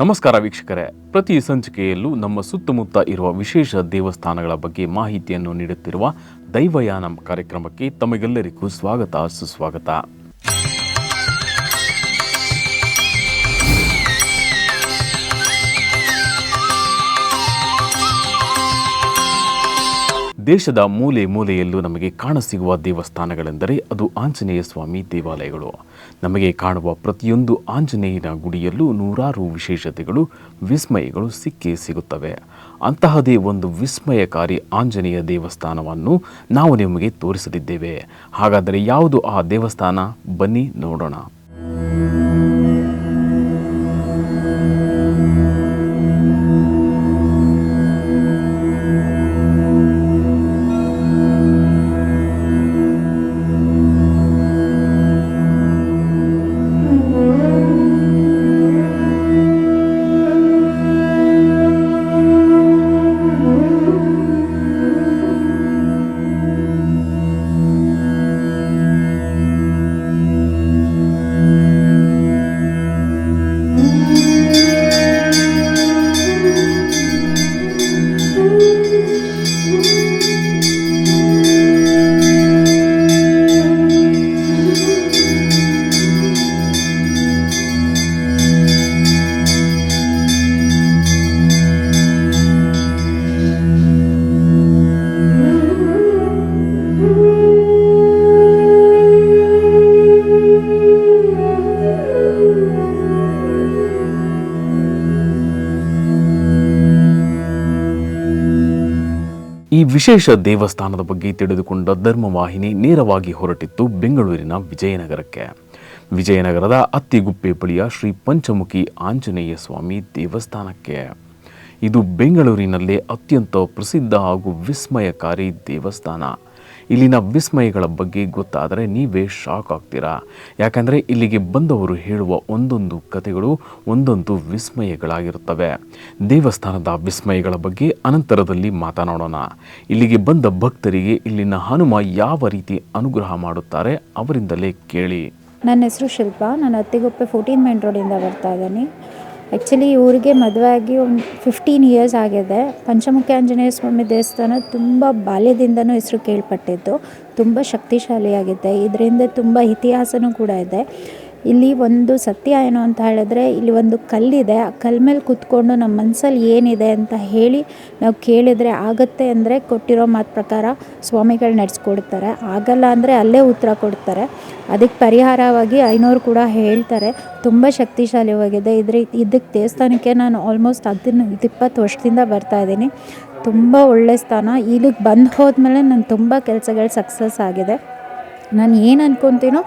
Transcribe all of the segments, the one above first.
ನಮಸ್ಕಾರ ವೀಕ್ಷಕರೇ, ಪ್ರತಿ ಸಂಚಿಕೆಯಲ್ಲೂ ನಮ್ಮ ಸುತ್ತಮುತ್ತ ಇರುವ ವಿಶೇಷ ದೇವಸ್ಥಾನಗಳ ಬಗ್ಗೆ ಮಾಹಿತಿಯನ್ನು ನೀಡುತ್ತಿರುವ ದೈವಯಾನ ಕಾರ್ಯಕ್ರಮಕ್ಕೆ ತಮಗೆಲ್ಲರಿಗೂ ಸ್ವಾಗತ ಸುಸ್ವಾಗತ. ದೇಶದ ಮೂಲೆ ಮೂಲೆಯಲ್ಲೂ ನಮಗೆ ಕಾಣಸಿಗುವ ದೇವಸ್ಥಾನಗಳೆಂದರೆ ಅದು ಆಂಜನೇಯ ಸ್ವಾಮಿ ದೇವಾಲಯಗಳು. ನಮಗೆ ಕಾಣುವ ಪ್ರತಿಯೊಂದು ಆಂಜನೇಯನ ಗುಡಿಯಲ್ಲೂ ನೂರಾರು ವಿಶೇಷತೆಗಳು, ವಿಸ್ಮಯಗಳು ಸಿಕ್ಕೇ ಸಿಗುತ್ತವೆ. ಅಂತಹದೇ ಒಂದು ವಿಸ್ಮಯಕಾರಿ ಆಂಜನೇಯ ದೇವಸ್ಥಾನವನ್ನು ನಾವು ನಿಮಗೆ ತೋರಿಸಲಿದ್ದೇವೆ. ಹಾಗಾದರೆ ಯಾವುದು ಆ ದೇವಸ್ಥಾನ? ಬನ್ನಿ ನೋಡೋಣ. ಈ ವಿಶೇಷ ದೇವಸ್ಥಾನದ ಬಗ್ಗೆ ತಿಳಿದುಕೊಂಡ ಧರ್ಮವಾಹಿನಿ ನೇರವಾಗಿ ಹೊರಟಿತ್ತು ಬೆಂಗಳೂರಿನ ವಿಜಯನಗರಕ್ಕೆ. ವಿಜಯನಗರದ ಅತ್ತಿಗುಪ್ಪೆ ಬಳಿಯ ಶ್ರೀ ಪಂಚಮುಖಿ ಆಂಜನೇಯ ಸ್ವಾಮಿ ದೇವಸ್ಥಾನಕ್ಕೆ. ಇದು ಬೆಂಗಳೂರಿನಲ್ಲೇ ಅತ್ಯಂತ ಪ್ರಸಿದ್ಧ ಹಾಗೂ ವಿಸ್ಮಯಕಾರಿ ದೇವಸ್ಥಾನ. ಇಲ್ಲಿನ ವಿಸ್ಮಯಗಳ ಬಗ್ಗೆ ಗೊತ್ತಾದರೆ ನೀವೇ ಶಾಕ್ ಆಗ್ತೀರಾ. ಯಾಕಂದರೆ ಇಲ್ಲಿಗೆ ಬಂದವರು ಹೇಳುವ ಒಂದೊಂದು ಕಥೆಗಳು ಒಂದೊಂದು ವಿಸ್ಮಯಗಳಾಗಿರುತ್ತವೆ. ದೇವಸ್ಥಾನದ ವಿಸ್ಮಯಗಳ ಬಗ್ಗೆ ಅನಂತರದಲ್ಲಿ ಮಾತನಾಡೋಣ. ಇಲ್ಲಿಗೆ ಬಂದ ಭಕ್ತರಿಗೆ ಇಲ್ಲಿನ ಹನುಮ ಯಾವ ರೀತಿ ಅನುಗ್ರಹ ಮಾಡುತ್ತಾರೆ ಅವರಿಂದಲೇ ಕೇಳಿ. ನನ್ನ ಹೆಸರು ಶಿಲ್ಪಾ. ನಾನು ಅತ್ತಿಗುಪ್ಪೆ 14 ಮೇನ್ ರೋಡಿಂದ ಬರ್ತಾ ಇದ್ದೀನಿ. ಆ್ಯಕ್ಚುಲಿ ಊರಿಗೆ ಮದುವೆ ಆಗಿ ಒಂದು 15 ಇಯರ್ಸ್ ಆಗಿದೆ. ಪಂಚಮುಖಿ ಆಂಜನೇಯ ಸ್ವಾಮಿ ದೇವಸ್ಥಾನ ತುಂಬ ಬಾಲ್ಯದಿಂದನೂ ಹೆಸರು ಕೇಳ್ಪಟ್ಟಿದ್ದು, ತುಂಬ ಶಕ್ತಿಶಾಲಿಯಾಗಿದೆ. ಇದರಿಂದ ತುಂಬ ಇತಿಹಾಸನೂ ಕೂಡ ಇದೆ. ಇಲ್ಲಿ ಒಂದು ಸತ್ಯ ಏನು ಅಂತ ಹೇಳಿದ್ರೆ, ಇಲ್ಲಿ ಒಂದು ಕಲ್ಲಿದೆ. ಆ ಕಲ್ಲ ಮೇಲೆ ಕೂತ್ಕೊಂಡು ನಮ್ಮ ಮನಸ್ಸಲ್ಲಿ ಏನಿದೆ ಅಂತ ಹೇಳಿ ನಾವು ಕೇಳಿದರೆ ಆಗುತ್ತೆ ಅಂದರೆ ಕೊಟ್ಟಿರೋ ಮಾತು ಪ್ರಕಾರ ಸ್ವಾಮಿಗಳು ನಡೆಸ್ಕೊಡ್ತಾರೆ. ಆಗಲ್ಲ ಅಂದರೆ ಅಲ್ಲೇ ಉತ್ತರ ಕೊಡ್ತಾರೆ. ಅದಕ್ಕೆ ಪರಿಹಾರವಾಗಿ 500 ಕೂಡ ಹೇಳ್ತಾರೆ. ತುಂಬ ಶಕ್ತಿಶಾಲಿಯಾಗಿದೆ. ಇದಕ್ಕೆ ದೇವಸ್ಥಾನಕ್ಕೆ ನಾನು ಆಲ್ಮೋಸ್ಟ್ 20 ವರ್ಷದಿಂದ ಬರ್ತಾಯಿದ್ದೀನಿ. ತುಂಬ ಒಳ್ಳೆಯ ಸ್ಥಾನ. ಇಲ್ಲಿಗೆ ಬಂದು ಹೋದ್ಮೇಲೆ ನನ್ನ ತುಂಬ ಕೆಲಸಗಳು ಸಕ್ಸಸ್ ಆಗಿದೆ. ನಾನು ಏನು ಅಂದ್ಕೊತೀನೋ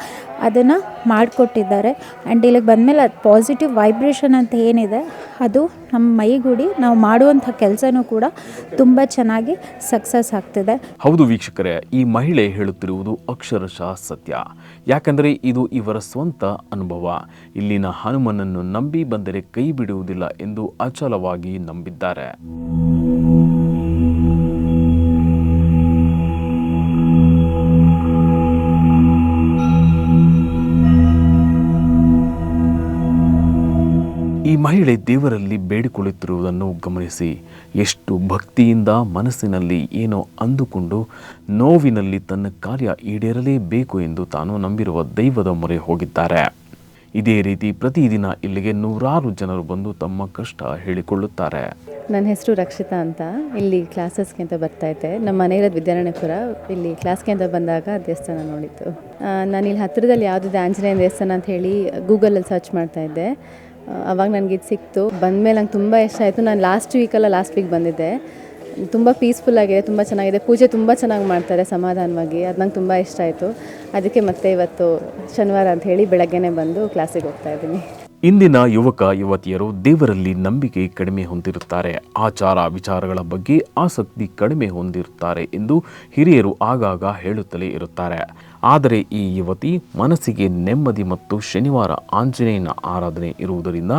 ಅದನ್ನು ಮಾಡಿಕೊಟ್ಟಿದ್ದಾರೆ. ಆ್ಯಂಡ್ ಇಲ್ಲಿಗೆ ಬಂದಮೇಲೆ ಅದು ಪಾಸಿಟಿವ್ ವೈಬ್ರೇಷನ್ ಅಂತ ಏನಿದೆ ಅದು ನಮ್ಮ ಮೈಗೂಡಿ ನಾವು ಮಾಡುವಂಥ ಕೆಲಸನೂ ಕೂಡ ತುಂಬ ಚೆನ್ನಾಗಿ ಸಕ್ಸಸ್ ಆಗ್ತಿದೆ. ಹೌದು ವೀಕ್ಷಕರೇ, ಈ ಮಹಿಳೆ ಹೇಳುತ್ತಿರುವುದು ಅಕ್ಷರಶಃ ಸತ್ಯ. ಯಾಕಂದರೆ ಇದು ಇವರ ಸ್ವಂತ ಅನುಭವ. ಇಲ್ಲಿನ ಹನುಮನನ್ನು ನಂಬಿ ಬಂದರೆ ಕೈ ಬಿಡುವುದಿಲ್ಲ ಎಂದು ಅಚಲವಾಗಿ ನಂಬಿದ್ದಾರೆ. ಈ ಮಹಿಳೆ ದೇವರಲ್ಲಿ ಬೇಡಿಕೊಳ್ಳುತ್ತಿರುವುದನ್ನು ಗಮನಿಸಿ. ಎಷ್ಟು ಭಕ್ತಿಯಿಂದ ಮನಸ್ಸಿನಲ್ಲಿ ಏನೋ ಅಂದುಕೊಂಡು ನೋವಿನಲ್ಲಿ ತನ್ನ ಕಾರ್ಯ ಈಡೇರಲೇಬೇಕು ಎಂದು ತಾನು ನಂಬಿರುವ ದೈವದ ಮೊರೆ ಹೋಗಿದ್ದಾರೆ. ಇದೇ ರೀತಿ ಪ್ರತಿದಿನ ಇಲ್ಲಿಗೆ ನೂರಾರು ಜನರು ಬಂದು ತಮ್ಮ ಕಷ್ಟ ಹೇಳಿಕೊಳ್ಳುತ್ತಾರೆ. ನನ್ನ ಹೆಸರು ರಕ್ಷಿತಾ ಅಂತ. ಇಲ್ಲಿ ಕ್ಲಾಸಸ್ಗೆ ಅಂತ ಬರ್ತಾಯಿದ್ದೆ. ನಮ್ಮ ಮನೆ ಇರೋದು ವಿದ್ಯಾರಣ್ಯಪುರ. ಇಲ್ಲಿ ಕ್ಲಾಸ್ಗೆ ಅಂತ ಬಂದಾಗ ದೇವಸ್ಥಾನ ನೋಡಿತ್ತು. ನಾನು ಇಲ್ಲಿ ಹತ್ತಿರದಲ್ಲಿ ಯಾವುದಿದೆ ಆಂಜನೇಯ ದೇವಸ್ಥಾನ ಅಂತ ಹೇಳಿ ಗೂಗಲಲ್ಲಿ ಸರ್ಚ್ ಮಾಡ್ತಾಯಿದ್ದೆ. ಆವಾಗ ನನಗೆ ಇದು ಸಿಕ್ತು. ಬಂದಮೇಲೆ ನಂಗೆ ತುಂಬ ಇಷ್ಟ ಆಯಿತು. ನಾನು ಲಾಸ್ಟ್ ವೀಕ್ ಬಂದಿದ್ದೆ. ತುಂಬ ಪೀಸ್ಫುಲ್ಲಾಗಿದೆ, ತುಂಬ ಚೆನ್ನಾಗಿದೆ. ಪೂಜೆ ತುಂಬ ಚೆನ್ನಾಗಿ ಮಾಡ್ತಾರೆ ಸಮಾಧಾನವಾಗಿ. ಅದು ನಂಗೆ ತುಂಬ ಇಷ್ಟ ಆಯಿತು. ಅದಕ್ಕೆ ಮತ್ತೆ ಇವತ್ತು ಶನಿವಾರ ಅಂತ ಹೇಳಿ ಬೆಳಗ್ಗೆನೇ ಬಂದು ಕ್ಲಾಸಿಗೆ ಹೋಗ್ತಾ ಇದ್ದೀನಿ. ಇಂದಿನ ಯುವಕ ಯುವತಿಯರು ದೇವರಲ್ಲಿ ನಂಬಿಕೆ ಕಡಿಮೆ ಹೊಂದಿರುತ್ತಾರೆ. ಆಚಾರ ವಿಚಾರಗಳ ಬಗ್ಗೆ ಆಸಕ್ತಿ ಕಡಿಮೆ ಹೊಂದಿರುತ್ತಾರೆ ಎಂದು ಹಿರಿಯರು ಆಗಾಗ ಹೇಳುತ್ತಲೇ ಇರುತ್ತಾರೆ. ಆದರೆ ಈ ಯುವತಿ ಮನಸ್ಸಿಗೆ ನೆಮ್ಮದಿ ಮತ್ತು ಶನಿವಾರ ಆಂಜನೇಯನ ಆರಾಧನೆ ಇರುವುದರಿಂದ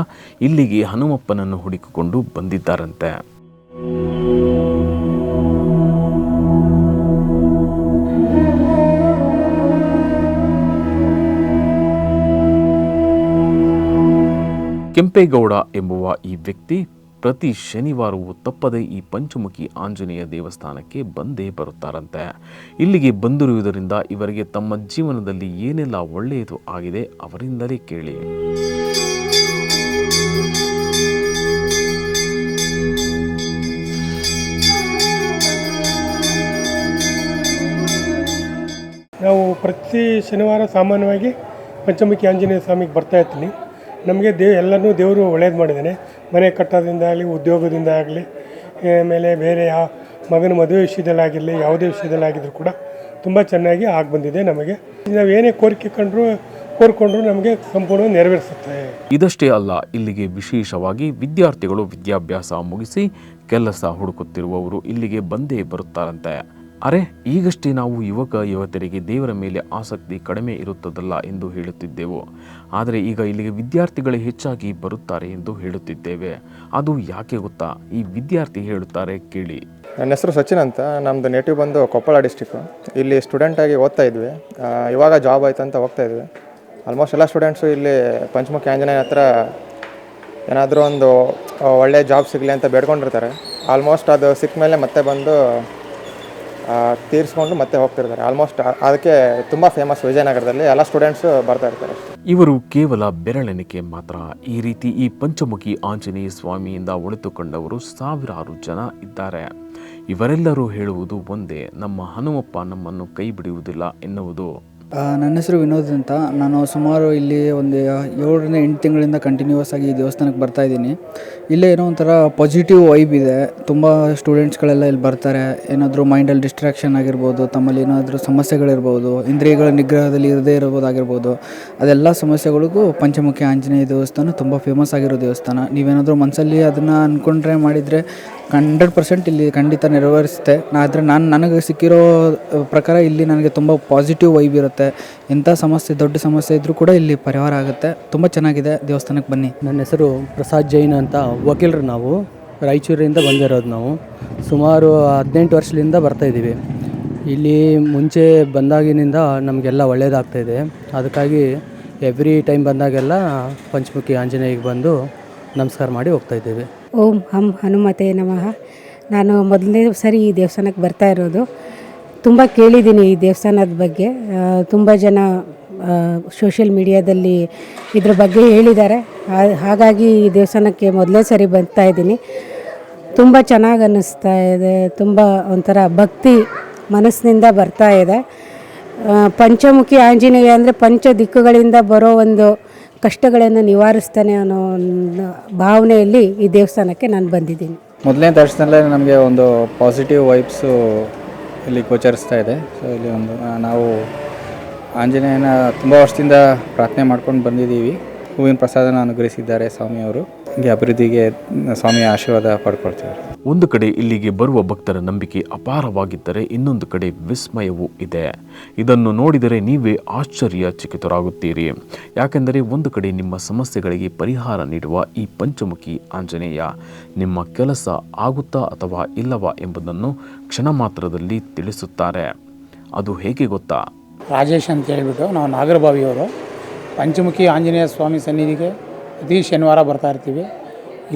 ಇಲ್ಲಿಗೆ ಹನುಮಪ್ಪನನ್ನು ಹುಡುಕಿಕೊಂಡು ಬಂದಿದ್ದಾರಂತೆ. ಕೆಂಪೇಗೌಡ ಎಂಬುವ ಈ ವ್ಯಕ್ತಿ ಪ್ರತಿ ಶನಿವಾರವೂ ತಪ್ಪದೆ ಈ ಪಂಚಮುಖಿ ಆಂಜನೇಯ ದೇವಸ್ಥಾನಕ್ಕೆ ಬಂದೇ ಬರುತ್ತಾರಂತೆ. ಇಲ್ಲಿಗೆ ಬಂದಿರುವುದರಿಂದ ಇವರಿಗೆ ತಮ್ಮ ಜೀವನದಲ್ಲಿ ಏನೆಲ್ಲ ಒಳ್ಳೆಯದು ಆಗಿದೆ ಅವರಿಂದಲೇ ಕೇಳಿ. ನಾವು ಪ್ರತಿ ಶನಿವಾರ ಸಾಮಾನ್ಯವಾಗಿ ಪಂಚಮುಖಿ ಆಂಜನೇಯ ಸ್ವಾಮಿಗೆ ಬರ್ತಾ ಇರ್ತೀನಿ. ನಮಗೆ ಎಲ್ಲನೂ ದೇವರು ಒಳ್ಳೇದು ಮಾಡಿದ್ದಾನೆ. ಮನೆ ಕಟ್ಟೋದ್ರಿಂದ ಆಗಲಿ, ಉದ್ಯೋಗದಿಂದ ಆಗಲಿ, ಆಮೇಲೆ ಬೇರೆ ಯಾವ ಮಗನ ಮದುವೆ ವಿಷಯದಲ್ಲಾಗಿರಲಿ, ಯಾವುದೇ ವಿಷಯದಲ್ಲಾಗಿದ್ದರೂ ಕೂಡ ತುಂಬ ಚೆನ್ನಾಗಿ ಆಗಿ ಬಂದಿದೆ. ನಮಗೆ ನಾವು ಏನೇ ಕೋರಿಕೊಂಡ್ರು ನಮಗೆ ಸಂಪೂರ್ಣ ನೆರವೇರಿಸುತ್ತೆ. ಇದಷ್ಟೇ ಅಲ್ಲ, ಇಲ್ಲಿಗೆ ವಿಶೇಷವಾಗಿ ವಿದ್ಯಾರ್ಥಿಗಳು ವಿದ್ಯಾಭ್ಯಾಸ ಮುಗಿಸಿ ಕೆಲಸ ಹುಡುಕುತ್ತಿರುವವರು ಇಲ್ಲಿಗೆ ಬಂದೇ ಬರುತ್ತಾರಂತೆ. ಅರೆ, ಈಗಷ್ಟೇ ನಾವು ಯುವಕ ಯುವತಿಯರಿಗೆ ದೇವರ ಮೇಲೆ ಆಸಕ್ತಿ ಕಡಿಮೆ ಇರುತ್ತದಲ್ಲ ಎಂದು ಹೇಳುತ್ತಿದ್ದೆವು. ಆದರೆ ಈಗ ಇಲ್ಲಿಗೆ ವಿದ್ಯಾರ್ಥಿಗಳೇ ಹೆಚ್ಚಾಗಿ ಬರುತ್ತಾರೆ ಎಂದು ಹೇಳುತ್ತಿದ್ದೇವೆ. ಅದು ಯಾಕೆ ಗೊತ್ತಾ? ಈ ವಿದ್ಯಾರ್ಥಿ ಹೇಳುತ್ತಾರೆ, ಕೇಳಿ. ನನ್ನ ಹೆಸರು ಸಚಿನ್ ಅಂತ. ನಮ್ಮದು ನೇಟಿವ್ ಬಂದು ಕೊಪ್ಪಳ ಡಿಸ್ಟಿಕ್ಕು. ಇಲ್ಲಿ ಸ್ಟೂಡೆಂಟಾಗಿ ಓದ್ತಾ ಇದ್ವಿ. ಇವಾಗ ಜಾಬ್ ಆಯ್ತು ಅಂತ ಹೋಗ್ತಾ ಇದ್ವಿ. ಆಲ್ಮೋಸ್ಟ್ ಎಲ್ಲ ಸ್ಟೂಡೆಂಟ್ಸು ಇಲ್ಲಿ ಪಂಚಮುಖಿ ಆಂಜನೇಯ ಹತ್ರ ಏನಾದರೂ ಒಂದು ಒಳ್ಳೆಯ ಜಾಬ್ ಸಿಗಲಿ ಅಂತ ಬೇಡ್ಕೊಂಡಿರ್ತಾರೆ. ಆಲ್ಮೋಸ್ಟ್ ಅದು ಸಿಕ್ಕ ಮೇಲೆ ಮತ್ತೆ ಬಂದು ತೀರಿಸ್ಕೊಂಡು ಮತ್ತೆ ಹೋಗ್ತಿರ್ತಾರೆ. ಆಲ್ಮೋಸ್ಟ್ ಅದಕ್ಕೆ ತುಂಬ ಫೇಮಸ್ ವಿಜಯನಗರದಲ್ಲಿ. ಎಲ್ಲ ಸ್ಟೂಡೆಂಟ್ಸು ಬರ್ತಾ ಇರ್ತಾರೆ. ಇವರು ಕೇವಲ ಬೆರಳೆಣಿಕೆ ಮಾತ್ರ. ಈ ರೀತಿ ಈ ಪಂಚಮುಖಿ ಆಂಜನೇಯ ಸ್ವಾಮಿಯಿಂದ ಒಳಿತುಕೊಂಡವರು ಸಾವಿರಾರು ಜನ ಇದ್ದಾರೆ. ಇವರೆಲ್ಲರೂ ಹೇಳುವುದು ಒಂದೇ, ನಮ್ಮ ಹನುಮಪ್ಪ ನಮ್ಮನ್ನು ಕೈ ಬಿಡುವುದಿಲ್ಲ ಎನ್ನುವುದು. ನನ್ನ ಹೆಸರು ವಿನೋದ್ ಅಂತ. ನಾನು ಸುಮಾರು ಇಲ್ಲಿ ಒಂದು 7ರಿಂದ 8 ತಿಂಗಳಿಂದ ಕಂಟಿನ್ಯೂಸ್ ಆಗಿ ಈ ದೇವಸ್ಥಾನಕ್ಕೆ ಬರ್ತಾಯಿದ್ದೀನಿ. ಇಲ್ಲೇ ಏನೋ ಒಂಥರ ಪಾಸಿಟಿವ್ ವೈಬ್ ಇದೆ. ತುಂಬ ಸ್ಟೂಡೆಂಟ್ಸ್ಗಳೆಲ್ಲ ಇಲ್ಲಿ ಬರ್ತಾರೆ. ಏನಾದರೂ ಮೈಂಡಲ್ಲಿ ಡಿಸ್ಟ್ರಾಕ್ಷನ್ ಆಗಿರ್ಬೋದು, ತಮ್ಮಲ್ಲಿ ಏನಾದರೂ ಸಮಸ್ಯೆಗಳಿರ್ಬೋದು, ಇಂದ್ರಿಯಗಳ ನಿಗ್ರಹದಲ್ಲಿ ಇರದೇ ಇರ್ಬೋದಾಗಿರ್ಬೋದು, ಅದೆಲ್ಲ ಸಮಸ್ಯೆಗಳಿಗೂ ಪಂಚಮುಖಿ ಆಂಜನೇಯ ದೇವಸ್ಥಾನ ತುಂಬ ಫೇಮಸ್ ಆಗಿರೋ ದೇವಸ್ಥಾನ. ನೀವೇನಾದರೂ ಮನಸ್ಸಲ್ಲಿ ಅದನ್ನು ಅಂದ್ಕೊಂಡ್ರೆ ಮಾಡಿದರೆ 100% ಇಲ್ಲಿ ಖಂಡಿತ ನೆರವೇರಿಸುತ್ತೆ. ಆದರೆ ನನಗೆ ಸಿಕ್ಕಿರೋ ಪ್ರಕಾರ ಇಲ್ಲಿ ನನಗೆ ತುಂಬ ಪಾಸಿಟಿವ್ ವೈಬ್ ಇರುತ್ತೆ. ಎಂಥ ಸಮಸ್ಯೆ, ದೊಡ್ಡ ಸಮಸ್ಯೆ ಇದ್ದರೂ ಕೂಡ ಇಲ್ಲಿ ಪರಿಹಾರ ಆಗುತ್ತೆ. ತುಂಬ ಚೆನ್ನಾಗಿದೆ, ದೇವಸ್ಥಾನಕ್ಕೆ ಬನ್ನಿ. ನನ್ನ ಹೆಸರು ಪ್ರಸಾದ್ ಜೈನ್ ಅಂತ, ವಕೀಲರು. ನಾವು ರಾಯಚೂರಿಂದ ಬಂದಿರೋದು. ನಾವು ಸುಮಾರು 18 ವರ್ಷದಿಂದ ಬರ್ತಾಯಿದ್ದೀವಿ. ಇಲ್ಲಿ ಮುಂಚೆ ಬಂದಾಗಿನಿಂದ ನಮಗೆಲ್ಲ ಒಳ್ಳೆಯದಾಗ್ತಾಯಿದೆ. ಅದಕ್ಕಾಗಿ ಎವ್ರಿ ಟೈಮ್ ಬಂದಾಗೆಲ್ಲ ಪಂಚಮುಖಿ ಆಂಜನೇಯಗೆ ಬಂದು ನಮಸ್ಕಾರ ಮಾಡಿ ಹೋಗ್ತಾಯಿದ್ದೇವೆ. ಓಂ ಹಂ ಹನುಮತೆ ನಮಃ. ನಾನು ಮೊದಲನೇ ಸರಿ ಈ ದೇವಸ್ಥಾನಕ್ಕೆ ಬರ್ತಾ ಇರೋದು. ತುಂಬ ಕೇಳಿದ್ದೀನಿ ಈ ದೇವಸ್ಥಾನದ ಬಗ್ಗೆ. ತುಂಬ ಜನ ಸೋಷಿಯಲ್ ಮೀಡಿಯಾದಲ್ಲಿ ಇದ್ರ ಬಗ್ಗೆ ಹೇಳಿದ್ದಾರೆ. ಹಾಗಾಗಿ ಈ ದೇವಸ್ಥಾನಕ್ಕೆ ಮೊದಲೇ ಸರಿ ಬರ್ತಾ ಇದ್ದೀನಿ. ತುಂಬ ಚೆನ್ನಾಗಿ ಅನ್ನಿಸ್ತಾ ಇದೆ. ತುಂಬ ಒಂಥರ ಭಕ್ತಿ ಮನಸ್ಸಿನಿಂದ ಬರ್ತಾ ಇದೆ. ಪಂಚಮುಖಿ ಆಂಜನೇಯ ಅಂದರೆ ಪಂಚ ದಿಕ್ಕುಗಳಿಂದ ಬರೋ ಒಂದು ಕಷ್ಟಗಳನ್ನು ನಿವಾರಿಸ್ತಾನೆ ಅನ್ನೋ ಒಂದು ಭಾವನೆಯಲ್ಲಿ ಈ ದೇವಸ್ಥಾನಕ್ಕೆ ನಾನು ಬಂದಿದ್ದೀನಿ. ಮೊದಲನೇ ದರ್ಶನದಲ್ಲೇ ನಮಗೆ ಒಂದು ಪಾಸಿಟಿವ್ ವೈಬ್ಸು ಇಲ್ಲಿ ಗೋಚರಿಸ್ತಾ ಇದೆ. ಸೊ ಇಲ್ಲಿ ನಾವು ಆಂಜನೇಯನ ತುಂಬ ವರ್ಷದಿಂದ ಪ್ರಾರ್ಥನೆ ಮಾಡ್ಕೊಂಡು ಬಂದಿದ್ದೀವಿ. ಹೂವಿನ ಪ್ರಸಾದನ ಅನುಗ್ರಹಿಸಿದ್ದಾರೆ ಸ್ವಾಮಿಯವರು. ಹೀಗೆ ಅಭಿವೃದ್ಧಿಗೆ ಸ್ವಾಮಿಯ ಆಶೀರ್ವಾದ ಪಡ್ಕೊಳ್ತೀವಿ. ಒಂದು ಕಡೆ ಇಲ್ಲಿಗೆ ಬರುವ ಭಕ್ತರ ನಂಬಿಕೆ ಅಪಾರವಾಗಿದ್ದರೆ, ಇನ್ನೊಂದು ಕಡೆ ವಿಸ್ಮಯವೂ ಇದೆ. ಇದನ್ನು ನೋಡಿದರೆ ನೀವೇ ಆಶ್ಚರ್ಯಚಕಿತರಾಗುತ್ತೀರಿ. ಯಾಕೆಂದರೆ ಒಂದು ಕಡೆ ನಿಮ್ಮ ಸಮಸ್ಯೆಗಳಿಗೆ ಪರಿಹಾರ ನೀಡುವ ಈ ಪಂಚಮುಖಿ ಆಂಜನೇಯ ನಿಮ್ಮ ಕೆಲಸ ಆಗುತ್ತಾ ಅಥವಾ ಇಲ್ಲವಾ ಎಂಬುದನ್ನು ಕ್ಷಣ ಮಾತ್ರದಲ್ಲಿ ತಿಳಿಸುತ್ತಾರೆ. ಅದು ಹೇಗೆ ಗೊತ್ತಾ? ರಾಜೇಶ್ ಅಂತ ಹೇಳಿಬಿಟ್ಟು, ನಾವು ನಾಗರಬಾವಿಯವರು. ಪಂಚಮುಖಿ ಆಂಜನೇಯ ಸ್ವಾಮಿ ಸನ್ನಿಧಿಗೆ ಪ್ರತಿ ಶನಿವಾರ ಬರ್ತಾ ಇರ್ತೀವಿ.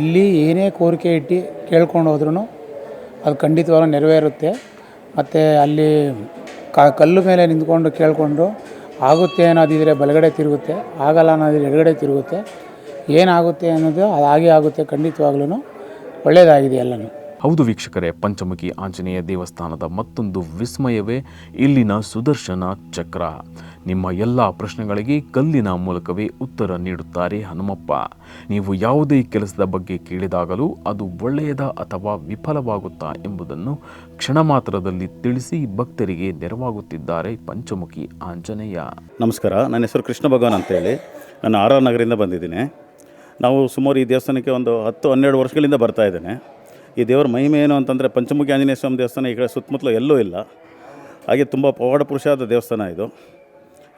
ಇಲ್ಲಿ ಏನೇ ಕೋರಿಕೆ ಇಟ್ಟು ಕೇಳ್ಕೊಂಡು ಹೋದ್ರೂ ಅದು ಖಂಡಿತವಾಗ್ಲೂ ನೆರವೇರುತ್ತೆ. ಮತ್ತು ಅಲ್ಲಿ ಕಲ್ಲು ಮೇಲೆ ನಿಂತ್ಕೊಂಡು ಕೇಳಿಕೊಂಡು ಆಗುತ್ತೆ ಅನ್ನೋದಿದ್ರೆ ಬಲಗಡೆ ತಿರುಗುತ್ತೆ, ಆಗಲ್ಲ ಅನ್ನೋದಿದ್ರೆ ಎಡಗಡೆ ತಿರುಗುತ್ತೆ. ಏನಾಗುತ್ತೆ ಅನ್ನೋದು ಅದು ಹಾಗೆ ಆಗುತ್ತೆ. ಖಂಡಿತವಾಗ್ಲೂ ಒಳ್ಳೆಯದಾಗಿದೆ ಎಲ್ಲನೂ. ಹೌದು ವೀಕ್ಷಕರೇ, ಪಂಚಮುಖಿ ಆಂಜನೇಯ ದೇವಸ್ಥಾನದ ಮತ್ತೊಂದು ವಿಸ್ಮಯವೇ ಇಲ್ಲಿನ ಸುದರ್ಶನ ಚಕ್ರ. ನಿಮ್ಮ ಎಲ್ಲ ಪ್ರಶ್ನೆಗಳಿಗೆ ಕಲ್ಲಿನ ಮೂಲಕವೇ ಉತ್ತರ ನೀಡುತ್ತಾರೆ ಹನುಮಪ್ಪ. ನೀವು ಯಾವುದೇ ಕೆಲಸದ ಬಗ್ಗೆ ಕೇಳಿದಾಗಲೂ ಅದು ಒಳ್ಳೆಯದ ಅಥವಾ ವಿಫಲವಾಗುತ್ತಾ ಎಂಬುದನ್ನು ಕ್ಷಣ ಮಾತ್ರದಲ್ಲಿ ತಿಳಿಸಿ ಭಕ್ತರಿಗೆ ನೆರವಾಗುತ್ತಿದ್ದಾರೆ ಪಂಚಮುಖಿ ಆಂಜನೇಯ. ನಮಸ್ಕಾರ, ನನ್ನ ಹೆಸರು ಕೃಷ್ಣ ಭಗವಾನ್ ಅಂತೇಳಿ. ನಾನು RR ನಗರದಿಂದ ಬಂದಿದ್ದೀನಿ. ನಾವು ಸುಮಾರು ಈ ದೇವಸ್ಥಾನಕ್ಕೆ ಒಂದು 10-12 ವರ್ಷಗಳಿಂದ ಬರ್ತಾ ಇದ್ದೇನೆ. ಈ ದೇವರ ಮಹಿಮೆ ಏನು ಅಂತಂದರೆ, ಪಂಚಮುಖಿ ಆಂಜನೇಯ ಸ್ವಾಮಿ ದೇವಸ್ಥಾನ ಈ ಕಡೆ ಸುತ್ತಮುತ್ತಲು ಎಲ್ಲೂ ಇಲ್ಲ. ಹಾಗೆ ತುಂಬ ಪವಾಡ ಪುರುಷಾದ ದೇವಸ್ಥಾನ ಇದು.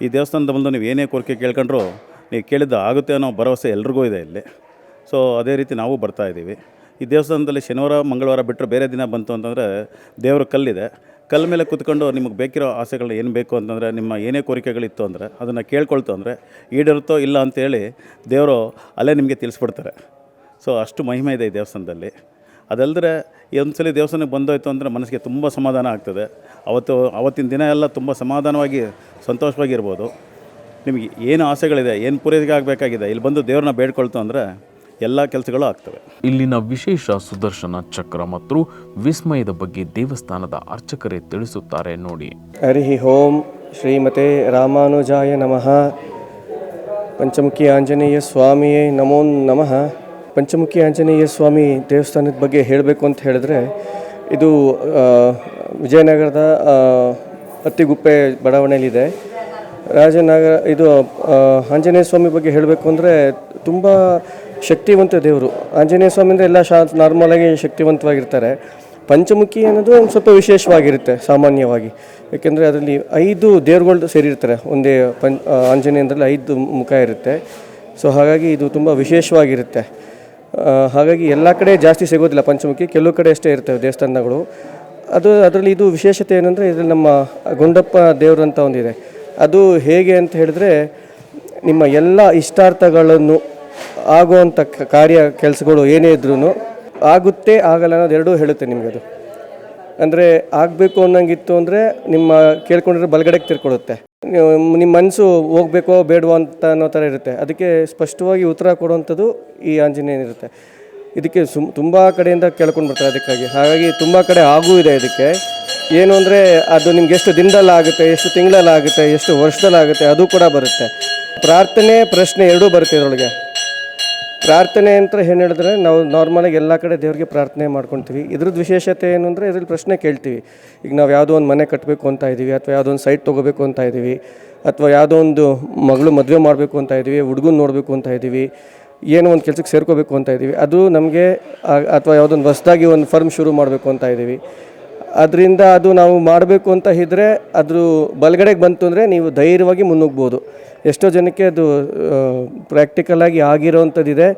ಈ ದೇವಸ್ಥಾನದ ಬಂದು ನೀವು ಏನೇ ಕೋರಿಕೆ ಕೇಳ್ಕೊಂಡ್ರು ನೀವು ಕೇಳಿದ್ದು ಆಗುತ್ತೆ ಅನ್ನೋ ಭರವಸೆ ಎಲ್ರಿಗೂ ಇದೆ ಇಲ್ಲಿ. ಸೊ ಅದೇ ರೀತಿ ನಾವು ಬರ್ತಾಯಿದ್ದೀವಿ. ಈ ದೇವಸ್ಥಾನದಲ್ಲಿ ಶನಿವಾರ ಮಂಗಳವಾರ ಬಿಟ್ಟರೆ ಬೇರೆ ದಿನ ಬಂತು ಅಂತಂದರೆ ದೇವರ ಕಲ್ಲಿದೆ. ಕಲ್ಲ ಮೇಲೆ ಕೂತ್ಕೊಂಡು ನಿಮಗೆ ಬೇಕಿರೋ ಆಸೆಗಳು ಏನು ಬೇಕು ಅಂತಂದರೆ ನಿಮ್ಮ ಏನೇ ಕೋರಿಕೆಗಳಿತ್ತು ಅಂದರೆ ಅದನ್ನು ಕೇಳ್ಕೊಳ್ತು ಅಂದರೆ ಈಡೇರುತ್ತೋ ಇಲ್ಲ ಅಂತೇಳಿ ದೇವರು ಅಲ್ಲೇ ನಿಮಗೆ ತಿಳಿಸ್ಬಿಡ್ತಾರೆ. ಸೊ ಅಷ್ಟು ಮಹಿಮೆ ಇದೆ ಈ ದೇವಸ್ಥಾನದಲ್ಲಿ. ಅದಲ್ಲದೆ ಒಂದು ಸಲ ದೇವಸ್ಥಾನಕ್ಕೆ ಬಂದೋಯ್ತು ಅಂದರೆ ಮನಸ್ಸಿಗೆ ತುಂಬ ಸಮಾಧಾನ ಆಗ್ತದೆ. ಅವತ್ತಿನ ದಿನ ಎಲ್ಲ ತುಂಬ ಸಮಾಧಾನವಾಗಿ ಸಂತೋಷವಾಗಿರ್ಬೋದು. ನಿಮಗೆ ಏನು ಆಸೆಗಳಿದೆ, ಏನು ಪೂರೈಕೆ ಆಗಬೇಕಾಗಿದೆ, ಇಲ್ಲಿ ಬಂದು ದೇವ್ರನ್ನ ಬೇಡ್ಕೊಳ್ತು ಅಂದರೆ ಎಲ್ಲ ಕೆಲಸಗಳು ಆಗ್ತವೆ. ಇಲ್ಲಿನ ವಿಶೇಷ ಸುದರ್ಶನ ಚಕ್ರ ಮತ್ತು ವಿಸ್ಮಯದ ಬಗ್ಗೆ ದೇವಸ್ಥಾನದ ಅರ್ಚಕರೇ ತಿಳಿಸುತ್ತಾರೆ ನೋಡಿ. ಹರಿ ಓಂ ಶ್ರೀಮತೆ ರಾಮಾನುಜಾಯ ನಮಃ. ಪಂಚಮುಖಿ ಆಂಜನೇಯ ಸ್ವಾಮಿಯೇ ನಮೋ ನಮಃ. ಪಂಚಮುಖಿ ಆಂಜನೇಯ ಸ್ವಾಮಿ ದೇವಸ್ಥಾನದ ಬಗ್ಗೆ ಹೇಳಬೇಕು ಅಂತ ಹೇಳಿದ್ರೆ, ಇದು ವಿಜಯನಗರದ ಅತ್ತಿಗುಪ್ಪೆ ಬಡಾವಣೆಯಲ್ಲಿದೆ. ರಾಜನಗರ. ಇದು ಆಂಜನೇಯ ಸ್ವಾಮಿ ಬಗ್ಗೆ ಹೇಳಬೇಕು ಅಂದರೆ ತುಂಬ ಶಕ್ತಿವಂತ ದೇವರು. ಆಂಜನೇಯ ಸ್ವಾಮಿ ಅಂದರೆ ಎಲ್ಲ ನಾರ್ಮಲಾಗಿ ಶಕ್ತಿವಂತವಾಗಿರ್ತಾರೆ. ಪಂಚಮುಖಿ ಅನ್ನೋದು ಒಂದು ಸ್ವಲ್ಪ ವಿಶೇಷವಾಗಿರುತ್ತೆ ಸಾಮಾನ್ಯವಾಗಿ. ಏಕೆಂದರೆ ಅದರಲ್ಲಿ 5 ದೇವ್ರುಗಳು ಸೇರಿರ್ತಾರೆ. ಒಂದೇ ಆಂಜನೇಯಂದ್ರಲ್ಲಿ 5 ಮುಖ ಇರುತ್ತೆ. ಸೊ ಹಾಗಾಗಿ ಇದು ತುಂಬ ವಿಶೇಷವಾಗಿರುತ್ತೆ. ಹಾಗಾಗಿ ಎಲ್ಲ ಕಡೆ ಜಾಸ್ತಿ ಸಿಗೋದಿಲ್ಲ ಪಂಚಮುಖಿ, ಕೆಲವು ಕಡೆ ಅಷ್ಟೇ ಇರ್ತವೆ ದೇವಸ್ಥಾನಗಳು. ಅದರಲ್ಲಿ ಇದು ವಿಶೇಷತೆ ಏನಂದರೆ, ಇದರಲ್ಲಿ ನಮ್ಮ ಗುಂಡಪ್ಪ ದೇವರು ಅಂತ ಒಂದಿದೆ. ಅದು ಹೇಗೆ ಅಂತ ಹೇಳಿದ್ರೆ, ನಿಮ್ಮ ಎಲ್ಲ ಇಷ್ಟಾರ್ಥಗಳನ್ನು ಆಗುವಂಥ ಕೆಲಸಗಳು ಏನೇ ಇದ್ರೂ ಆಗುತ್ತೆ ಆಗಲ್ಲ ಅನ್ನೋದು ಎರಡೂ ಹೇಳುತ್ತೆ ನಿಮಗೆ. ಅದು ಅಂದರೆ ಆಗಬೇಕು ಅನ್ನೋಂಗಿತ್ತು ಅಂದರೆ ನಿಮ್ಮ ಕೇಳ್ಕೊಂಡಿರೋ ಬಲಗಡೆಗೆ ತಿರ್ಕೊಡುತ್ತೆ. ನಿಮ್ಮ ಮನಸ್ಸು ಹೋಗಬೇಕೋ ಬೇಡವೋ ಅಂತ ಅನ್ನೋ ಥರ ಇರುತ್ತೆ. ಅದಕ್ಕೆ ಸ್ಪಷ್ಟವಾಗಿ ಉತ್ತರ ಕೊಡುವಂಥದ್ದು ಈ ಆಂಜನೇಯನಿರುತ್ತೆ. ಇದಕ್ಕೆ ತುಂಬ ಕಡೆಯಿಂದ ಕೇಳ್ಕೊಂಡು ಬರ್ತಾರೆ ಅದಕ್ಕಾಗಿ. ಹಾಗಾಗಿ ತುಂಬ ಕಡೆ ಆಗೂ ಇದೆ ಇದಕ್ಕೆ. ಏನು ಅಂದರೆ ಅದು ನಿಮ್ಗೆ ಎಷ್ಟು ದಿನದಲ್ಲಾಗುತ್ತೆ, ಎಷ್ಟು ತಿಂಗಳಲ್ಲಾಗುತ್ತೆ, ಎಷ್ಟು ವರ್ಷದಲ್ಲಾಗುತ್ತೆ, ಅದು ಕೂಡ ಬರುತ್ತೆ. ಪ್ರಾರ್ಥನೆ ಪ್ರಶ್ನೆ ಎರಡೂ ಬರುತ್ತೆ ಇದರೊಳಗೆ. ಪ್ರಾರ್ಥನೆ ಅಂತ ಏನು ಹೇಳಿದ್ರೆ, ನಾವು ನಾರ್ಮಲಾಗಿ ಎಲ್ಲ ಕಡೆ ದೇವರಿಗೆ ಪ್ರಾರ್ಥನೆ ಮಾಡ್ಕೊತೀವಿ. ಇದ್ರದ್ದು ವಿಶೇಷತೆ ಏನು ಅಂದರೆ, ಇದರಲ್ಲಿ ಪ್ರಶ್ನೆ ಕೇಳ್ತೀವಿ. ಈಗ ನಾವು ಯಾವುದೋ ಒಂದು ಮನೆ ಕಟ್ಟಬೇಕು ಅಂತ ಇದ್ದೀವಿ, ಅಥವಾ ಯಾವುದೋ ಒಂದು ಸೈಟ್ ತೊಗೋಬೇಕು ಅಂತ ಇದ್ದೀವಿ, ಅಥವಾ ಯಾವುದೋ ಒಂದು ಮಗಳು ಮದುವೆ ಮಾಡಬೇಕು ಅಂತ ಇದ್ದೀವಿ, ಹುಡುಗನ ನೋಡಬೇಕು ಅಂತ ಇದ್ದೀವಿ, ಏನೋ ಒಂದು ಕೆಲಸಕ್ಕೆ ಸೇರ್ಕೋಬೇಕು ಅಂತ ಇದ್ದೀವಿ, ಅದು ನಮಗೆ, ಅಥವಾ ಯಾವುದೊಂದು ಹೊಸದಾಗಿ ಒಂದು ಫರ್ಮ್ ಶುರು ಮಾಡಬೇಕು ಅಂತ ಇದ್ದೀವಿ. ಅದರಿಂದ ಅದು ನಾವು ಮಾಡಬೇಕು ಅಂತ ಇದ್ದರೆ ಅದ್ರ ಬಲಗಡೆಗೆ ಬಂತು ಅಂದರೆ ನೀವು ಧೈರ್ಯವಾಗಿ ಮುನ್ನುಗ್ಬೋದು. ಎಷ್ಟೋ ಜನಕ್ಕೆ ಅದು ಪ್ರಾಕ್ಟಿಕಲಾಗಿ ಆಗಿರೋವಂಥದ್ದಿದೆ.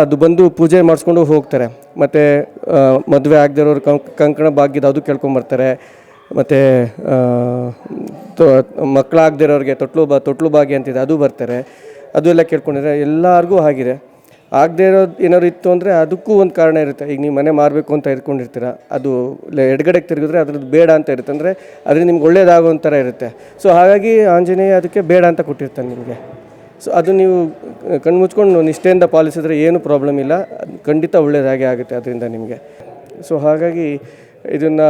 ಅದು ಬಂದು ಪೂಜೆ ಮಾಡಿಸ್ಕೊಂಡು ಹೋಗ್ತಾರೆ. ಮತ್ತು ಮದುವೆ ಆಗದಿರೋರು ಕಂಕಣ ಭಾಗ್ಯದ ಅದು ಕೇಳ್ಕೊಂಬರ್ತಾರೆ. ಮತ್ತು ಮಕ್ಕಳಾಗದಿರೋರಿಗೆ ತೊಟ್ಲು ಭಾಗ್ಯ ಅಂತಿದೆ, ಅದು ಬರ್ತಾರೆ. ಅದು ಎಲ್ಲ ಕೇಳ್ಕೊಂಡಿದ್ರೆ ಎಲ್ಲರಿಗೂ ಆಗಿದೆ. ಆಗದೆ ಇರೋದು ಏನಾದ್ರು ಇತ್ತು ಅಂದರೆ ಅದಕ್ಕೂ ಒಂದು ಕಾರಣ ಇರುತ್ತೆ. ಈಗ ನೀವು ಮನೆ ಮಾರಬೇಕು ಅಂತ ಇಟ್ಕೊಂಡಿರ್ತೀರ, ಅದು ಎಡಗಡೆಗೆ ತಿರುಗಿದ್ರೆ ಅದ್ರದ್ದು ಬೇಡ ಅಂತ ಇರುತ್ತೆ. ಅಂದರೆ ಅದರಿಂದ ನಿಮ್ಗೆ ಒಳ್ಳೇದಾಗೋ ಥರ ಇರುತ್ತೆ. ಸೊ ಹಾಗಾಗಿ ಆಂಜನೇಯ ಅದಕ್ಕೆ ಬೇಡ ಅಂತ ಕೊಟ್ಟಿರ್ತಾನೆ ನಿಮಗೆ. ಸೊ ಅದು ನೀವು ಕಣ್ಣು ಮುಚ್ಕೊಂಡು ನಿಷ್ಠೆಯಿಂದ ಪಾಲಿಸಿದ್ರೆ ಏನು ಪ್ರಾಬ್ಲಮ್ ಇಲ್ಲ, ಖಂಡಿತ ಒಳ್ಳೇದಾಗೇ ಆಗುತ್ತೆ ಅದರಿಂದ ನಿಮಗೆ. ಸೊ ಹಾಗಾಗಿ ಇದನ್ನು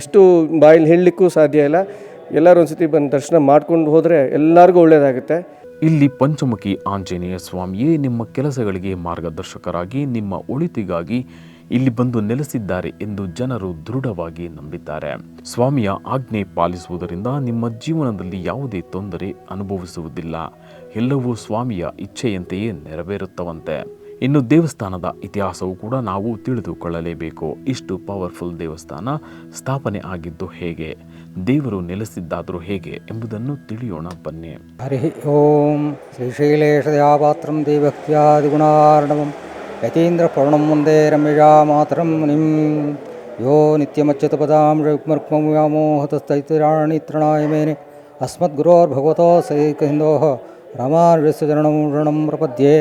ಎಷ್ಟು ಬಾಯಲ್ಲಿ ಹೇಳಲಿಕ್ಕೂ ಸಾಧ್ಯ ಇಲ್ಲ. ಎಲ್ಲರೂ ಒಂದು ಸತಿ ಬಂದು ದರ್ಶನ ಮಾಡ್ಕೊಂಡು ಹೋದರೆ ಎಲ್ಲರಿಗೂ ಒಳ್ಳೆಯದಾಗುತ್ತೆ. ಇಲ್ಲಿ ಪಂಚಮುಖಿ ಆಂಜನೇಯ ಸ್ವಾಮಿಯೇ ನಿಮ್ಮ ಕೆಲಸಗಳಿಗೆ ಮಾರ್ಗದರ್ಶಕರಾಗಿ, ನಿಮ್ಮ ಒಳಿತಿಗಾಗಿ ಇಲ್ಲಿ ಬಂದು ನೆಲೆಸಿದ್ದಾರೆ ಎಂದು ಜನರು ದೃಢವಾಗಿ ನಂಬಿದ್ದಾರೆ. ಸ್ವಾಮಿಯ ಆಜ್ಞೆ ಪಾಲಿಸುವುದರಿಂದ ನಿಮ್ಮ ಜೀವನದಲ್ಲಿ ಯಾವುದೇ ತೊಂದರೆ ಅನುಭವಿಸುವುದಿಲ್ಲ. ಎಲ್ಲವೂ ಸ್ವಾಮಿಯ ಇಚ್ಛೆಯಂತೆಯೇ ನೆರವೇರುತ್ತವಂತೆ. ಇನ್ನು ದೇವಸ್ಥಾನದ ಇತಿಹಾಸವೂ ಕೂಡ ನಾವು ತಿಳಿದುಕೊಳ್ಳಲೇಬೇಕು. ಇಷ್ಟು ಪವರ್ಫುಲ್ ದೇವಸ್ಥಾನ ಸ್ಥಾಪನೆ ಆಗಿದ್ದು ಹೇಗೆ, ದೇವರು ನೆಲೆಸಿದ್ದಾದರೂ ಹೇಗೆ ಎಂಬುದನ್ನು ತಿಳಿಯೋಣ ಬನ್ನಿ. ಹರಿ ಓಂ. ಶ್ರೀಶೈಲೇಶದಯಾಪಾತ್ರಂ ದೇವಕ್ತ್ಯಾದಿಗುಣಾರ್ಣವಂ ಯತೀಂದ್ರ ಪೂರ್ಣಂ ವಂದೇ ರಮ್ಯಜಾ ಮಾತರಂ ಮುನಿಂ ಯೋ ನಿತ್ಯಮಚ್ಯುತಪದಾಂ ರುಕ್ಮರ್ಕ್ಮಂ ವ್ಯಾಮೋಹತಸ್ತೈತಿರಾಣಿ ತೃಣಾಯ ಮೇನೆ ಅಸ್ಮದ್ಗುರೋರ್ಭಗವತೋ ಸೈಕಹಿಂದೋಃ ರಾಮಾನುಜಸ್ಯ ಚರಣಂ ಪ್ರಪದ್ಯೆ.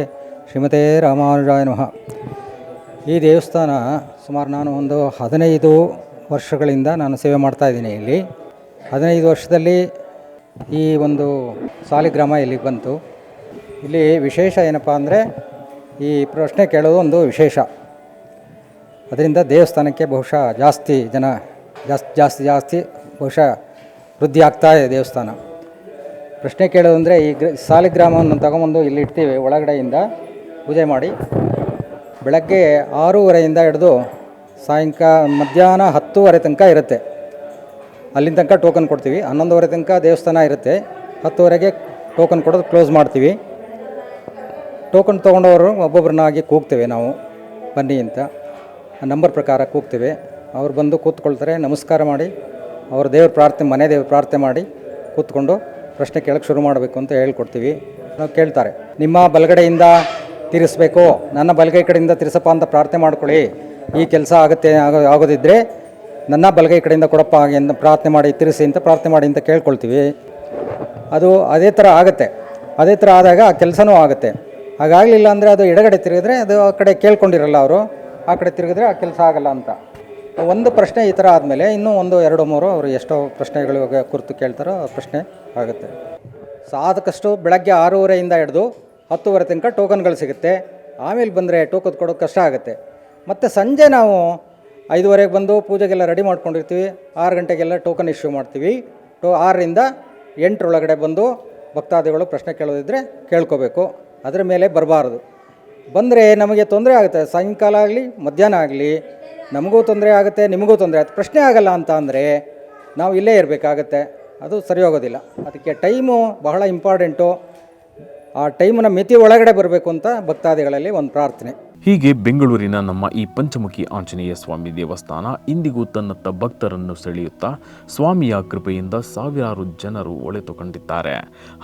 ಶ್ರೀಮತೆ ರಾಮಾನುಜಾಯ ನಮಃ. ಈ ದೇವಸ್ಥಾನ ಸುಮಾರು ನಾನು ಒಂದು 15 ವರ್ಷಗಳಿಂದ ನಾನು ಸೇವೆ ಮಾಡ್ತಾಯಿದ್ದೀನಿ ಇಲ್ಲಿ. 15 ವರ್ಷದಲ್ಲಿ ಈ ಒಂದು ಸಾಲಿಗ್ರಾಮ ಇಲ್ಲಿಗೆ ಬಂತು. ಇಲ್ಲಿ ವಿಶೇಷ ಏನಪ್ಪ ಅಂದರೆ, ಈ ಪ್ರಶ್ನೆ ಕೇಳೋದು ಒಂದು ವಿಶೇಷ. ಅದರಿಂದ ದೇವಸ್ಥಾನಕ್ಕೆ ಬಹುಶಃ ಜಾಸ್ತಿ ಜನ ಜಾಸ್ತಿ ಬಹುಶಃ ವೃದ್ಧಿ ಆಗ್ತಾ ಇದೆ ದೇವಸ್ಥಾನ. ಪ್ರಶ್ನೆ ಕೇಳೋದು ಅಂದರೆ, ಈ ಸಾಲಿಗ್ರಾಮವನ್ನು ತಗೊಂಬಂದು ಇಲ್ಲಿ ಇಡ್ತೀವಿ. ಒಳಗಡೆಯಿಂದ ಪೂಜೆ ಮಾಡಿ ಬೆಳಗ್ಗೆ 6:30 ಹಿಡಿದು ಮಧ್ಯಾಹ್ನ 10:00 ತನಕ ಇರುತ್ತೆ. ಅಲ್ಲಿನ ತನಕ ಟೋಕನ್ ಕೊಡ್ತೀವಿ. 11:00 ತನಕ ದೇವಸ್ಥಾನ ಇರುತ್ತೆ. 10:00ಗೆ ಟೋಕನ್ ಕೊಡೋದು ಕ್ಲೋಸ್ ಮಾಡ್ತೀವಿ. ಟೋಕನ್ ತೊಗೊಂಡವರು ಒಬ್ಬೊಬ್ಬರನ್ನಾಗಿ ಕೂಗ್ತೇವೆ ನಾವು, ಬನ್ನಿ ಅಂತ. ಆ ನಂಬರ್ ಪ್ರಕಾರ ಕೂಗ್ತೇವೆ. ಅವ್ರು ಬಂದು ಕೂತ್ಕೊಳ್ತಾರೆ, ನಮಸ್ಕಾರ ಮಾಡಿ ಅವ್ರ ಮನೆ ದೇವ್ರ ಪ್ರಾರ್ಥನೆ ಮಾಡಿ ಕೂತ್ಕೊಂಡು ಪ್ರಶ್ನೆ ಕೇಳೋಕ್ಕೆ ಶುರು ಮಾಡಬೇಕು ಅಂತ ಹೇಳ್ಕೊಡ್ತೀವಿ. ನಾವು ಕೇಳ್ತಾರೆ, ನಿಮ್ಮ ಬಲಗಡೆಯಿಂದ ತಿರ್ಸ್ಬೇಕು, ನನ್ನ ಬಲಗೈ ಕಡೆಯಿಂದ ತಿರ್ಸಪ್ಪ ಅಂತ ಪ್ರಾರ್ಥನೆ ಮಾಡ್ಕೊಳ್ಳಿ. ಈ ಕೆಲಸ ಆಗೋದಿದ್ದರೆ ನನ್ನ ಬಲಗೈ ಕಡೆಯಿಂದ ಕೊಡಪ್ಪ ಹಾಗೆ ಅಂತ ಪ್ರಾರ್ಥನೆ ಮಾಡಿ ತಿರ್ಸಿ ಅಂತ ಪ್ರಾರ್ಥನೆ ಮಾಡಿ ಅಂತ ಕೇಳ್ಕೊಳ್ತೀವಿ. ಅದು ಅದೇ ಥರ ಆಗುತ್ತೆ. ಅದೇ ಥರ ಆದಾಗ ಆ ಕೆಲಸನೂ ಆಗುತ್ತೆ. ಹಾಗಾಗಲಿಲ್ಲ ಅಂದರೆ ಅದು ಎಡಗಡೆ ತಿರುಗಿದ್ರೆ ಅದು ಆ ಕಡೆ ಕೇಳ್ಕೊಂಡಿರಲ್ಲ ಅವರು, ಆ ಕಡೆ ತಿರುಗಿದ್ರೆ ಆ ಕೆಲಸ ಆಗಲ್ಲ ಅಂತ. ಒಂದು ಪ್ರಶ್ನೆ ಈ ಥರ ಆದಮೇಲೆ ಇನ್ನೂ 1, 2, 3 ಅವರು ಎಷ್ಟೋ ಪ್ರಶ್ನೆಗಳು ಕುರಿತು ಕೇಳ್ತಾರೋ ಆ ಪ್ರಶ್ನೆ ಆಗುತ್ತೆ. ಸಾಧಕಷ್ಟು ಬೆಳಗ್ಗೆ 6:30 ಹಿಡಿದು 10:30 ತನಕ ಟೋಕನ್ಗಳು ಸಿಗುತ್ತೆ. ಆಮೇಲೆ ಬಂದರೆ ಟೋಕನ್ ಕೊಡೋದು ಕಷ್ಟ ಆಗುತ್ತೆ. ಮತ್ತು ಸಂಜೆ ನಾವು 5:30ಗೆ ಬಂದು ಪೂಜೆಗೆಲ್ಲ ರೆಡಿ ಮಾಡ್ಕೊಂಡಿರ್ತೀವಿ. 6 ಗಂಟೆಗೆಲ್ಲ ಟೋಕನ್ ಇಶ್ಯೂ ಮಾಡ್ತೀವಿ. 6ರಿಂದ 8 ಒಳಗಡೆ ಬಂದು ಭಕ್ತಾದಿಗಳು ಪ್ರಶ್ನೆ ಕೇಳೋದಿದ್ದರೆ ಕೇಳ್ಕೋಬೇಕು, ಅದರ ಮೇಲೆ ಬರಬಾರ್ದು. ಬಂದರೆ ನಮಗೆ ತೊಂದರೆ ಆಗುತ್ತೆ. ಸಾಯಂಕಾಲ ಆಗಲಿ ಮಧ್ಯಾಹ್ನ ಆಗಲಿ ನಮಗೂ ತೊಂದರೆ ಆಗುತ್ತೆ, ನಿಮಗೂ ತೊಂದರೆ ಆಗುತ್ತೆ. ಪ್ರಶ್ನೆ ಆಗಲ್ಲ ಅಂತ ಅಂದರೆ ನಾವು ಇಲ್ಲೇ ಇರಬೇಕಾಗತ್ತೆ, ಅದು ಸರಿ ಹೋಗೋದಿಲ್ಲ. ಅದಕ್ಕೆ ಟೈಮು ಬಹಳ ಇಂಪಾರ್ಟೆಂಟು. ಆ ಟೈಮನ್ನ ಮಿತಿ ಒಳಗಡೆ ಬರಬೇಕು ಅಂತ ಭಕ್ತಾದಿಗಳಲ್ಲಿ ಒಂದು ಪ್ರಾರ್ಥನೆ. ಹೀಗೆ ಬೆಂಗಳೂರಿನ ನಮ್ಮ ಈ ಪಂಚಮುಖಿ ಆಂಜನೇಯ ಸ್ವಾಮಿ ದೇವಸ್ಥಾನ ಇಂದಿಗೂ ತನ್ನತ್ತ ಭಕ್ತರನ್ನು ಸೆಳೆಯುತ್ತಾ ಸ್ವಾಮಿಯ ಕೃಪೆಯಿಂದ ಸಾವಿರಾರು ಜನರು ಒಳಿತು ಕಂಡಿದ್ದಾರೆ.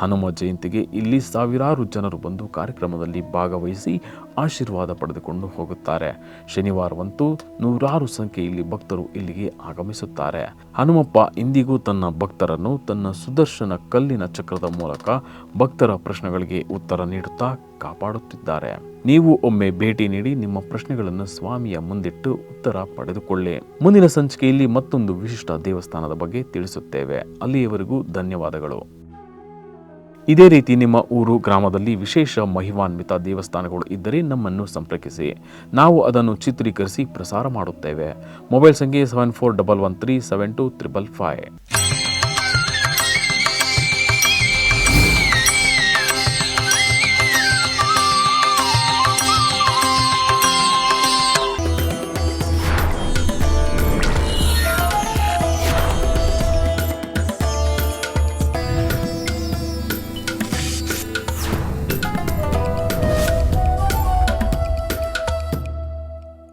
ಹನುಮ ಜಯಂತಿಗೆ ಇಲ್ಲಿ ಸಾವಿರಾರು ಜನರು ಬಂದು ಕಾರ್ಯಕ್ರಮದಲ್ಲಿ ಭಾಗವಹಿಸಿ ಆಶೀರ್ವಾದ ಪಡೆದುಕೊಂಡು ಹೋಗುತ್ತಾರೆ. ಶನಿವಾರವಂತೂ ನೂರಾರು ಸಂಖ್ಯೆಯಲ್ಲಿ ಭಕ್ತರು ಇಲ್ಲಿಗೆ ಆಗಮಿಸುತ್ತಾರೆ. ಹನುಮಪ್ಪ ಇಂದಿಗೂ ತನ್ನ ಭಕ್ತರನ್ನು ತನ್ನ ಸುದರ್ಶನ ಕಲ್ಲಿನ ಚಕ್ರದ ಮೂಲಕ ಭಕ್ತರ ಪ್ರಶ್ನೆಗಳಿಗೆ ಉತ್ತರ ನೀಡುತ್ತಾ ಕಾಪಾಡುತ್ತಿದ್ದಾರೆ. ನೀವು ಒಮ್ಮೆ ಭೇಟಿ ನೀಡಿ ನಿಮ್ಮ ಪ್ರಶ್ನೆಗಳನ್ನು ಸ್ವಾಮಿಯ ಮುಂದಿಟ್ಟು ಉತ್ತರ ಪಡೆದುಕೊಳ್ಳಿ. ಮುಂದಿನ ಸಂಚಿಕೆಯಲ್ಲಿ ಮತ್ತೊಂದು ವಿಶಿಷ್ಟ ದೇವಸ್ಥಾನದ ಬಗ್ಗೆ ತಿಳಿಸುತ್ತೇವೆ. ಅಲ್ಲಿಯವರೆಗೂ ಧನ್ಯವಾದಗಳು. ಇದೇ ರೀತಿ ನಿಮ್ಮ ಊರು ಗ್ರಾಮದಲ್ಲಿ ವಿಶೇಷ ಮಹಿಮಾನ್ವಿತ ದೇವಸ್ಥಾನಗಳು ಇದ್ದರೆ ನಮ್ಮನ್ನು ಸಂಪರ್ಕಿಸಿ. ನಾವು ಅದನ್ನು ಚಿತ್ರೀಕರಿಸಿ ಪ್ರಸಾರ ಮಾಡುತ್ತೇವೆ. ಮೊಬೈಲ್ ಸಂಖ್ಯೆ 7411372555.